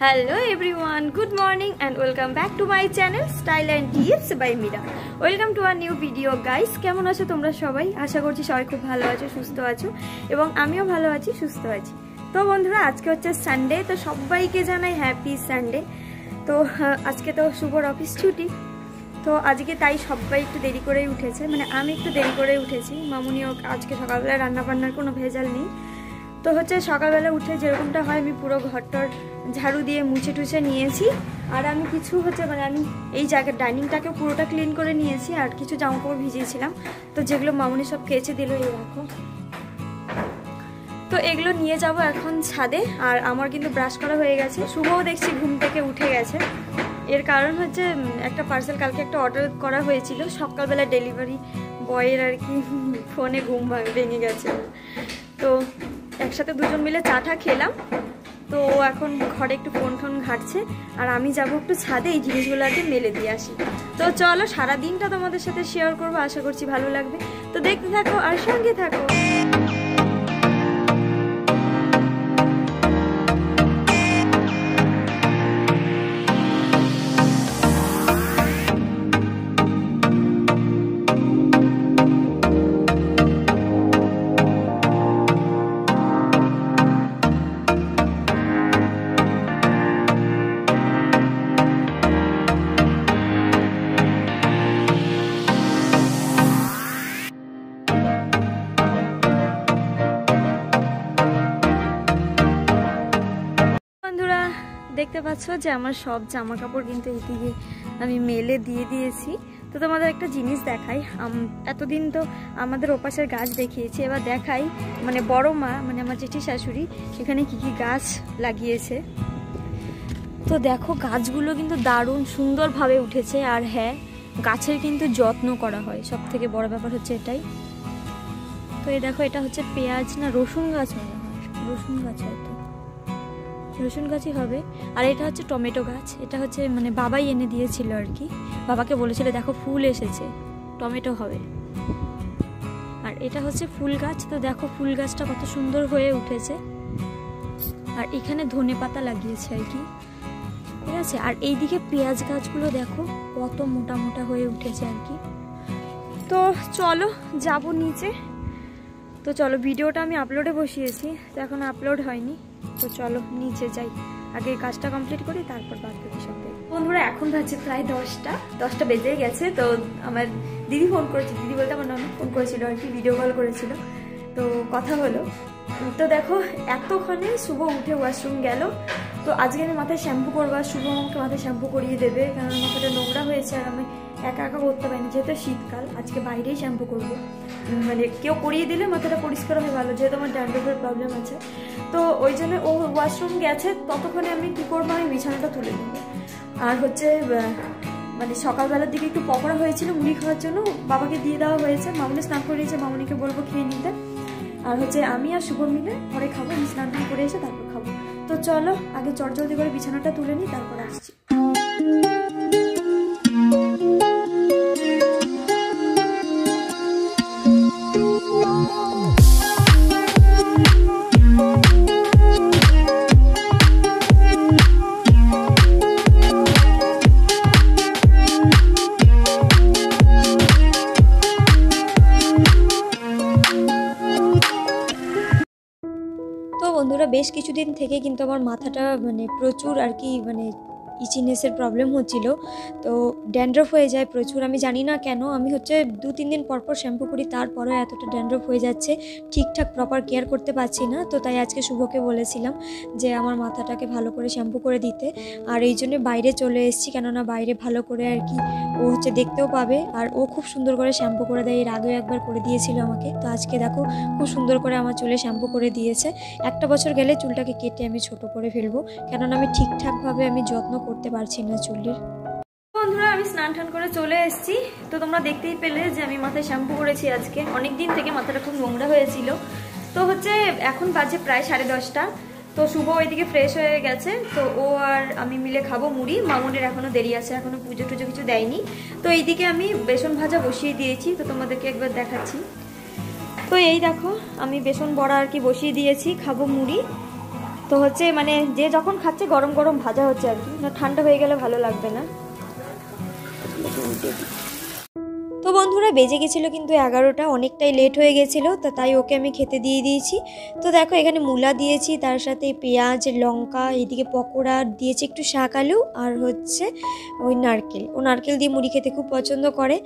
Hello everyone, good morning and welcome back to my channel Style and Tips by Mira. Welcome to a new video guys. কেমন আছো তোমরা সবাই? আশা করছি সবাই খুব ভালো আছো, সুস্থ আছো এবং আমিও ভালো আছি, সুস্থ আছি। তো বন্ধুরা আজকে হচ্ছে সানডে, তো সবাইকে জানাই হ্যাপি সানডে। তো আজকে তো শুভর অফিস ছুটি, তো আজকে তাই সবাই একটু দেরি করেই উঠেছে, মানে আমি একটু দেরি করেই উঠেছি। মামুনিও আজকে সকালবেলা রান্না বান্নার কোনো ভেজাল নেই। তো হচ্ছে সকালবেলা উঠে যেরকমটা হয় আমি পুরো ঘরটার ঝাড়ু দিয়ে মুছে টুছে নিয়েছি। আর আমি কিছু হচ্ছে মানে আমি এই জায়গার ডাইনিংটাকে পুরোটা ক্লিন করে নিয়েছি, আর কিছু জামাকাপড় ভিজিয়েছিলাম, তো যেগুলো মামুনি সব কেচে দিল এই রাখো। তো এগুলো নিয়ে যাব এখন ছাদে। আর আমার কিন্তু ব্রাশ করা হয়ে গেছে, শুভও দেখছি ঘুম থেকে উঠে গেছে। এর কারণ হচ্ছে একটা পার্সেল কালকে একটা অর্ডার করা হয়েছিল, সকালবেলা ডেলিভারি বয়ের আর কি ফোনে ঘুম ভেঙে গেছে। তো একসাথে দুজন মিলে চাটা খেলাম, তো ও এখন ঘরে একটু ফোন টোন ঘাটছে, আর আমি যাবো একটু ছাদে এই জিনিসগুলোকে মেলে দিয়ে আসি। তো চলো সারাদিনটা তোমাদের সাথে শেয়ার করবো, আশা করছি ভালো লাগবে। তো দেখতে থাকো আর সঙ্গে থাকো। দেখতে পাচ্ছ যে আমার সব জামা কাপড় কিন্তু এইদিকে আমি মেলে দিয়ে দিয়েছি। তো তোমাদের একটা জিনিস দেখাই, এতদিন তো আমাদের ওপাশের গাছ দেখিয়েছি, এবার দেখাই মানে বড় মা মানে আমার জেঠি শাশুড়ি সেখানে কি কি গাছ লাগিয়েছে। তো দেখো গাছগুলো কিন্তু দারুণ সুন্দরভাবে উঠেছে। আর হ্যাঁ, গাছের কিন্তু যত্ন করা হয়, সব থেকে বড় ব্যাপার হচ্ছে এটাই। তো এই দেখো, এটা হচ্ছে পেঁয়াজ না রসুন গাছ, মনে হয় রসুন গাছ, হয়তো রসুন গাছই হবে। আর এটা হচ্ছে টমেটো গাছ, এটা হচ্ছে মানে বাবাই এনে দিয়েছিল আর কি, বাবাকে বলেছিল দেখো ফুল এসেছে, টমেটো হবে। আর এটা হচ্ছে ফুল গাছ, তো দেখো ফুল গাছটা কত সুন্দর হয়ে উঠেছে। আর এখানে ধনে পাতা লাগিয়েছে আর কি, ঠিক আছে। আর এইদিকে পেঁয়াজ গাছগুলো দেখো কত মোটা মোটা হয়ে উঠেছে আর কি। তো চলো যাব নিচে। তো চলো, ভিডিওটা আমি আপলোডে বসিয়েছি, তো এখন আপলোড হয়নি। তো চলো নিচে যাই, আগে কাজটা কমপ্লিট করি, তারপর বাদ বাকি সব দেখি। বন্ধুরা এখন বাজে প্রায় 10টা বেজে গেছে। তো আমার দিদি ফোন করেছিল, দিদি বলতে আমার ননদ ফোন করেছিল আর কি, ভিডিও কল করেছিল, তো কথা হলো। তো দেখো এতক্ষণে শুভ উঠে ওয়াশরুম গেল। তো আজকে আমি মাথায় শ্যাম্পু করবো, আর শুভ আমাকে মাথায় শ্যাম্পু করিয়ে দেবে, কারণ মাথাটা নোংরা হয়েছে আর আমি একা একা করতে পারিনি, যেহেতু শীতকাল। আজকে বাইরেই শ্যাম্পু করবো, মানে কেউ করিয়ে দিলে মাথাটা পরিষ্কার হয়ে ভালো, যেহেতু আমার ড্যান্ড্রফের প্রবলেম আছে। তো ওই জন্য ও ওয়াশরুম গেছে, ততক্ষণে আমি কী করবো, আমি বিছানাটা তুলে নেবো। আর হচ্ছে মানে সকালবেলার দিকে একটু পকোড়া হয়েছিল মুড়ি খাওয়ার জন্য, বাবাকে দিয়ে দেওয়া হয়েছে, মামুনি স্নান করিয়েছে, মামুনিকে বলবো খেয়ে নিতে। আর হচ্ছে আমি আর শুভ মিলে পরে খাবো, আমি স্নান করে এসে তারপর খাবো। তো চলো আগে চটজলদি করে বিছানাটা তুলে নিই, তারপর আসছি। বন্ধুরা বেশ কিছুদিন থেকে কিন্তু আমার মাথাটা মানে প্রচুর আর কি মানে ইচিনেসের প্রবলেম হচ্ছিল, তো ড্যান্ড্রফ হয়ে যায় প্রচুর। আমি জানি না কেন, আমি হচ্ছে 2-3 দিন পরপর শ্যাম্পু করি, তারপরেও এতটা ড্যান্ড্রফ হয়ে যাচ্ছে, ঠিকঠাক প্রপার কেয়ার করতে পারছি না। তো তাই আজকে শুভকে বলেছিলাম যে আমার মাথাটাকে ভালো করে শ্যাম্পু করে দিতে, আর এই জন্য বাইরে চলে এসেছি, কেননা বাইরে ভালো করে আর কি ও হচ্ছে দেখতেও পাবে, আর ও খুব সুন্দর করে শ্যাম্পু করে দেয়, এর আগেও একবার করে দিয়েছিল আমাকে। তো আজকে দেখো খুব সুন্দর করে আমার চুলে শ্যাম্পু করে দিয়েছে। একটা বছর গেলে চুলটাকে কেটে আমি ছোট করে ফেলবো, কেননা আমি ঠিকঠাকভাবে আমি যত্ন করতে পারছি না চুলের। বন্ধুরা আমি স্নান টান করে চলে এসেছি। তো তোমরা দেখতেই পেলে যে আমি মাথায় শ্যাম্পু করেছি আজকে, অনেক দিন থেকে মাথাটা খুব নোংরা হয়েছিল। তো হচ্ছে এখন বাজে প্রায় 10:30। তো শুভ ওইদিকে ফ্রেশ হয়ে গেছে, তো ও আর আমি মিলে খাবো মুড়ি। মামুনের এখনো দেরি আছে, এখনো পুজো টুজো কিছু দেয়নি। তো এইদিকে আমি বেসন ভাজা বসিয়ে দিয়েছি, তো তোমাদেরকে একবার দেখাচ্ছি। তো এই দেখো আমি বেসন বড়া আর কি বসিয়ে দিয়েছি, খাবো মুড়ি। তো হচ্ছে মানে যে যখন খাচ্ছে গরম গরম ভাজা হচ্ছে আর কি, না ঠান্ডা হয়ে গেলে ভালো লাগবে না। তো বন্ধুরা বেজে গেছিলো কিন্তু 11টা, অনেকটাই লেট হয়ে গেছিলো, তো তাই ওকে আমি খেতে দিয়ে দিয়েছি। তো দেখো এখানে মূলা দিয়েছি, তার সাথে পেঁয়াজ লঙ্কা, এদিকে পকোড়া দিয়েছি, একটু শাক আলু, আর হচ্ছে ওই নারকেল। ও নারকেল দিয়ে মুড়ি খেতে খুব পছন্দ করে,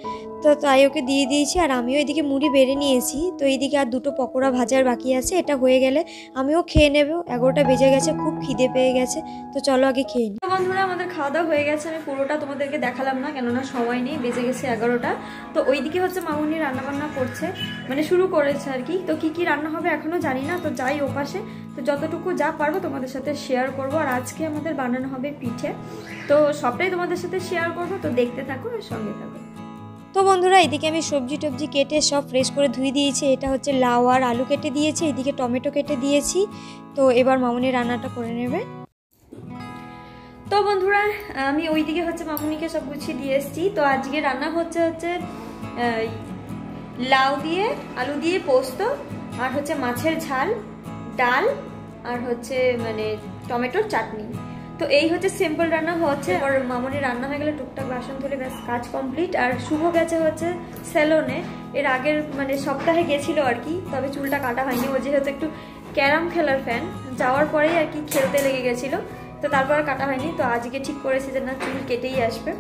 তো তাই ওকে দিয়ে দিয়েছি। আর আমিও এদিকে মুড়ি বেড়ে নিয়েছি। তো এইদিকে আর 2টো পকোড়া ভাজার বাকি আছে, এটা হয়ে গেলে আমিও খেয়ে নেব। 11টা বেজে গেছে, খুব খিদে পেয়ে গেছে, তো চলো আগে খেয়ে নিই। তো বন্ধুরা আমাদের খাওয়া দাওয়া হয়ে গেছে, আমি পুরোটা তোমাদেরকে দেখালাম না, কেননা সময় নেই, বেজে গেছে 11টা। তো ওইদিকে হচ্ছে মামুনি রান্নাবান্না করছে, মানে শুরু করেছে আর কি। তো কি কি রান্না হবে এখনো জানি না, তো যাই ওপাশে, তো যতটুকু যা পারবো তোমাদের সাথে শেয়ার করব। আর আজকে আমাদের বানানো হবে পিঠে, তো সবটাই তোমাদের সাথে শেয়ার করব, তো দেখতে থাকো আর সঙ্গে থাকো। তো বন্ধুরা এদিকে আমি সবজি টবজি কেটে সব ফ্রেশ করে ধুয়ে দিয়েছি। এটা হচ্ছে লাউ আর আলু কেটে দিয়েছি, এদিকে টমেটো কেটে দিয়েছি। তো এবার মামুনি রান্নাটা করে নেবে। তো বন্ধুরা আমি ওইদিকে হচ্ছে মামুনিকে সব গুছিয়ে দিয়ে এসেছি। তো আজকে রান্না হচ্ছে লাউ দিয়ে আলু দিয়ে পোস্ত, আর হচ্ছে মাছের ঝাল, ডাল, আর হচ্ছে মানে টমেটোর চাটনি। তো এই হচ্ছে সিম্পল রান্না হচ্ছে। আর মামুনি রান্না হয়ে গেলে টুকটাক বাসন ধুলে ব্যাস কাজ কমপ্লিট। আর শুভ গেছে হচ্ছে সেলুনে, এর আগের মানে সপ্তাহে গেছিল আর কি, তবে চুলটা কাটা হয়নি। ও যেহেতু একটু ক্যারাম খেলার ফ্যান, যাওয়ার পরেই আর কি খেলতে লেগে গেছিলো, তো তারপর আর কাটা হয়নি। তো আজকে ঠিক করেছে যে না চুল কেটেই আসবে,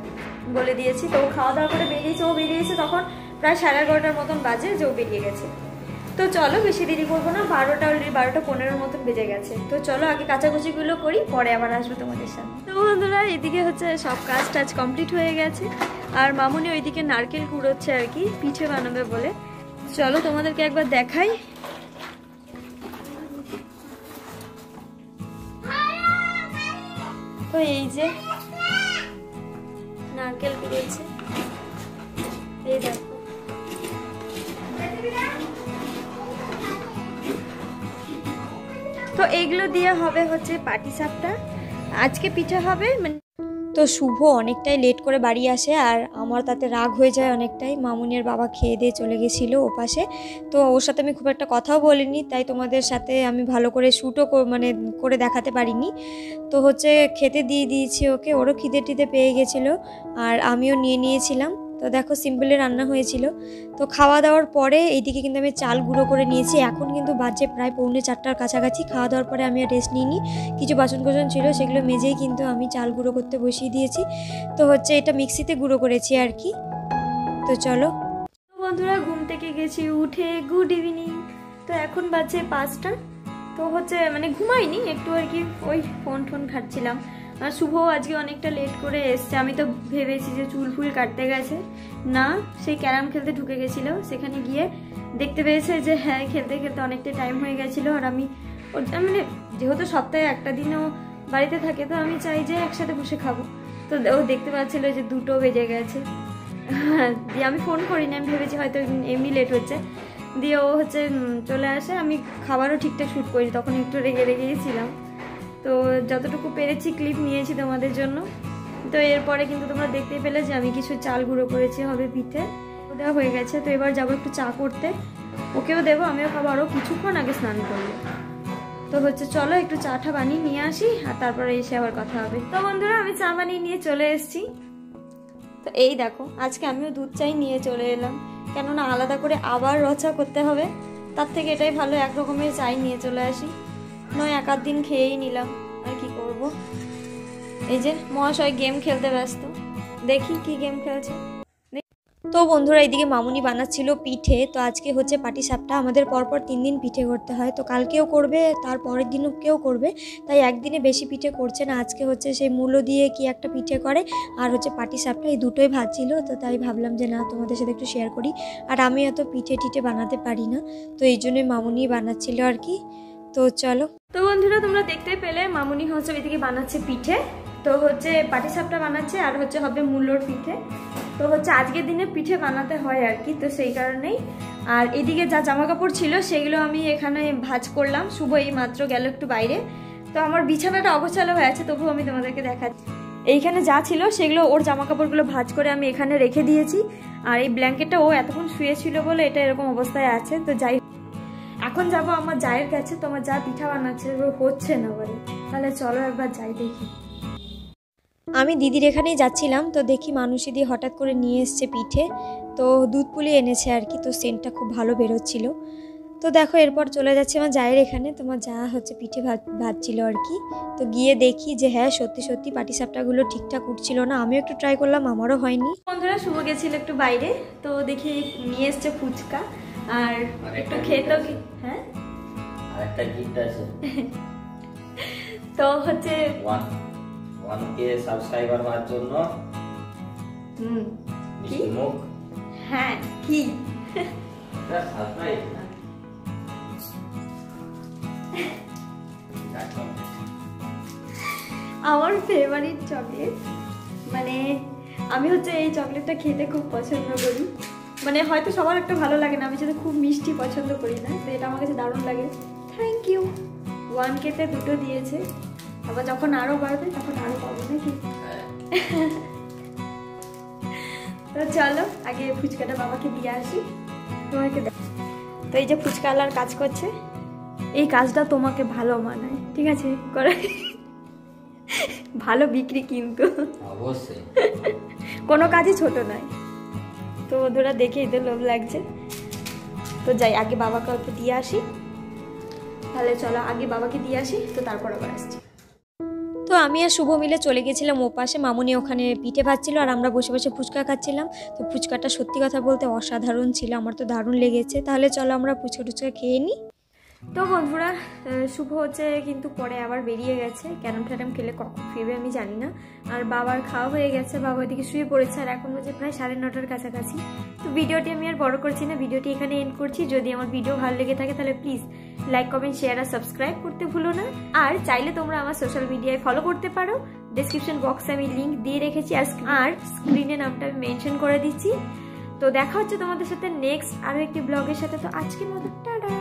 বলে দিয়েছি। তো ও খাওয়া দাওয়া করে বেরিয়েছে, ও বেরিয়েছে তখন প্রায় 11:30টার মতন বাজে যে ও বেরিয়ে গেছে। তো চলো বেশি দেরি করবো না, 12টা অলরেডি 12:15 মতন বেজে গেছে। তো চলো আগে কাচাকুচিগুলো করি, পরে আবার আসবো তোমাদের সাথে। তো বন্ধুরা এদিকে হচ্ছে সব কাজ টাজ কমপ্লিট হয়ে গেছে, আর মামুনি ওইদিকে নারকেল কুড়োচ্ছে আর কি, পিঠে বানাবে বলে। চলো তোমাদেরকে একবার দেখাই। তো এই যে নারকেল কুড়োচ্ছে, এই দেখো। তো এইগুলো দিয়ে হবে হচ্ছে পাটিসাপটা, আজকে পিঠা হবে। তো শুভ অনেকটাই লেট করে বাড়ি আসে, আর আমার তাতে রাগ হয়ে যায় অনেকটাই। মামুনির বাবা খেয়ে দিয়ে চলে গেছিলো ওপাশে, তো ওর সাথে আমি খুব একটা কথাও বলিনি, তাই তোমাদের সাথে আমি ভালো করে শ্যুটও মানে করে দেখাতে পারিনি। তো হচ্ছে খেতে দিয়ে দিয়েছি ওকে, ওরও খিদে টিদে পেয়ে গেছিলো, আর আমিও নিয়ে নিয়েছিলাম। তো দেখো সিম্পলি রান্না হয়েছিল। তো খাওয়া দাওয়ার পরে এইদিকে কিন্তু আমি চাল গুঁড়ো করে নিয়েছি। এখন কিন্তু বাজে প্রায় 3:45টার কাছাকাছি। খাওয়া দাওয়ার পরে আমি আর রেস্ট নিইনি, কিছু বাসন কোসন ছিল সেগুলো মেজেই কিন্তু আমি চাল গুঁড়ো করতে বসিয়ে দিয়েছি। তো হচ্ছে এটা মিক্সিতে গুঁড়ো করেছি আর কি। তো চলো বন্ধুরা ঘুম থেকে গেছি উঠে, গুড ইভিনিং। তো এখন বাজে 5টা। তো হচ্ছে মানে ঘুমাইনি, একটু আর কি ওই ফোন ঘাটছিলাম। আর শুভ আজকে অনেকটা লেট করে এসছে। আমি তো ভেবেছি যে চুল ফুল কাটতে গেছে, না সেই ক্যারাম খেলতে ঢুকে গেছিলো। সেখানে গিয়ে দেখতে পেয়েছে যে হ্যাঁ খেলতে খেলতে অনেকটা টাইম হয়ে গেছিলো। আর আমি মানে যেহেতু সপ্তাহে একটা দিনও বাড়িতে থাকে, তো আমি চাই যে একসাথে বসে খাবো। তো ও দেখতে পাচ্ছিলো যে 2টো বেজে গেছে। দিয়ে আমি ফোন করিনি, আমি ভেবেছি হয়তো এমনি লেট হচ্ছে। দিয়ে ও হচ্ছে চলে আসে। আমি খাবারও ঠিকঠাক শ্যুট করি, তখন একটু রেগেছিলাম। তো যতটুকু পেরেছি ক্লিপ নিয়েছি তোমাদের জন্য। তো এরপরে কিন্তু তোমরা দেখতেই পেলে যে আমি কিছু চাল গুঁড়ো করেছি হবে পিঠে, দেওয়া হয়ে গেছে। তো এবার যাবো একটু চা করতে, ওকেও দেবো, আমিও খাবো আরও কিছুক্ষণ আগে স্নান করবো। তো হচ্ছে চলো একটু চাটা বানিয়ে নিয়ে আসি, আর তারপরে এসে আবার কথা হবে। তো বন্ধুরা আমি চা বানিয়ে নিয়ে চলে এসেছি। তো এই দেখো আজকে আমিও দুধ চাই নিয়ে চলে এলাম, কেননা আলাদা করে আবার রচা করতে হবে। তার থেকে এটাই ভালো এক রকমের চাই নিয়ে চলে আসি, নয় এক আধ দিন খেয়েই নিলাম, আর কি করব। এই যে মহাশয় গেম খেলতে ব্যস্ত, দেখি কি গেম খেলছে। তো বন্ধুরা এইদিকে মামুনি বানাচ্ছিল পিঠে। তো আজকে হচ্ছে পাটিসাপটা, আমাদের পরপর 3 দিন পিঠে করতে হয়। তো কালকেও করবে, তার পরের দিনও কেউ করবে, তাই একদিনে বেশি পিঠে করছে না। আজকে হচ্ছে সেই মূলো দিয়ে কি একটা পিঠে করে, আর হচ্ছে পাটিসাপটা, এই দুটোই ভাজছিল। তো তাই ভাবলাম যে না তোমাদের সাথে একটু শেয়ার করি। আর আমি এত পিঠে টিঠে বানাতে পারি না, তো এই জন্যই মামুনি বানাচ্ছিল আর কি। তো চলো। তো বন্ধুরা তোমরা দেখতে পেলে মামুনি হচ্ছে এদিকে বানাচ্ছে পিঠে। তো হচ্ছে পাটিসাপটা বানাচ্ছে, আর হচ্ছে হবে মূলোর পিঠে। তো হচ্ছে আজকের দিনে পিঠে বানাতে হয় আর কি, তো সেই কারণেই। আর এদিকে যা জামা কাপড় ছিল সেগুলো আমি এখানে ভাঁজ করলাম। শুভ এই মাত্র গেল একটু বাইরে। তো আমার বিছানাটা অগোছালো হয়ে আছে, তবুও আমি তোমাদেরকে দেখাচ্ছি। এইখানে যা ছিল সেগুলো ওর জামা কাপড়গুলো ভাঁজ করে আমি এখানে রেখে দিয়েছি। আর এই ব্ল্যাঙ্কেটটা ও এতক্ষণ শুয়েছিল বলে এটা এরকম অবস্থায় আছে। তো যাই এখন যাব আমার জায়ের কাছে, তোমার যা পিঠা বানাচ্ছে হচ্ছে না বলে, তাহলে চলো একবার যাই দেখি। আমি দিদির এখানেই যাচ্ছিলাম, তো দেখি মানুষই দিয়ে হঠাৎ করে নিয়ে এসছে পিঠে, তো দুধ পুলি এনেছে আর কি, তো সেন্টটা খুব ভালো বেরোচ্ছিল। তো দেখো এরপর চলে যাচ্ছে আমার জায়ের এখানে, তোমার যা হচ্ছে পিঠে ভাজছিল আর কি। তো গিয়ে দেখি যে হ্যাঁ সত্যি সত্যি পাটিসাপটাগুলো ঠিকঠাক উঠছিল না। আমিও একটু ট্রাই করলাম, আমারও হয়নি। বন্ধুরা শুভ গেছিল একটু বাইরে, তো দেখি নিয়ে এসছে ফুচকা আর একটু খেতেও হ্যাঁ আরেকটা গিফট আছে। তো হচ্ছে 1K সাবস্ক্রাইবার হওয়ার জন্য কি মুখ হ্যাঁ কি আমার ফেভারিট চকলেট, মানে আমি হচ্ছে এই চকলেটটা খেতে খুব পছন্দ করি। মানে হয়তো সবার একটা ভালো লাগে না, আমি যেটা খুব মিষ্টি পছন্দ করি না, তো এটা আমার কাছে দারুণ লাগে। Thank you. 1K-তে দুটো দিয়েছে, আবার যখন আরো বাড়বে তখন আরো পাবো নাকি। তো চলো আগে ফুচকাটা বাবাকে দিয়ে আসি, তোমাকে। তো এই যে ফুচকাওয়ালার কাজ করছে, এই কাজটা তোমাকে ভালো মানায়, ঠিক আছে করে ভালো বিক্রি কিন্তু অবশ্যই, কোনো কাজই ছোট নয়। তো বন্ধুরা দেখে এদের লোভ লাগছে, তো যাই আগে বাবাকে অল্প দিয়ে আসি। তাহলে চলো আগে বাবাকে দিয়ে আসি, তো তারপর আবার আসছি। তো আমি আর শুভ মিলে চলে গেছিলাম ওপাশে, মামুনি ওখানে পিঠে ভাজছিল আর আমরা বসে বসে ফুচকা খাচ্ছিলাম। তো ফুচকাটা সত্যি কথা বলতে অসাধারণ ছিল, আমার তো দারুণ লেগেছে। তাহলে চলো আমরা ফুচকা টুচকা খেয়ে নিই। তো বন্ধুরা শুভ হচ্ছে কিন্তু পরে আবার বেরিয়ে গেছে, ক্যারাম ট্যারাম খেলে কখন ফিরবে আমি জানি না। আর বাবার খাওয়া হয়ে গেছে, বাবা ওইদিকে শুয়ে পড়েছে, আর এখন বাজে প্রায় 9:30-র কাছাকাছি। তো ভিডিওটি আমি আর বড় করছি না, ভিডিওটি এখানে এন্ড করছি। যদি আমার ভিডিও ভালো লেগে থাকে তাহলে প্লিজ লাইক কমেন্ট শেয়ার আর সাবস্ক্রাইব করতে ভুলো না। আর চাইলে তোমরা আমার সোশ্যাল মিডিয়ায় ফলো করতে পারো, ডেসক্রিপশন বক্সে আমি লিঙ্ক দিয়ে রেখেছি, আর স্ক্রিনে নামটা আমি মেনশন করে দিচ্ছি। তো দেখা হচ্ছে তোমাদের সাথে নেক্সট আরো একটি ব্লগের সাথে। তো আজকের মতো টাটা।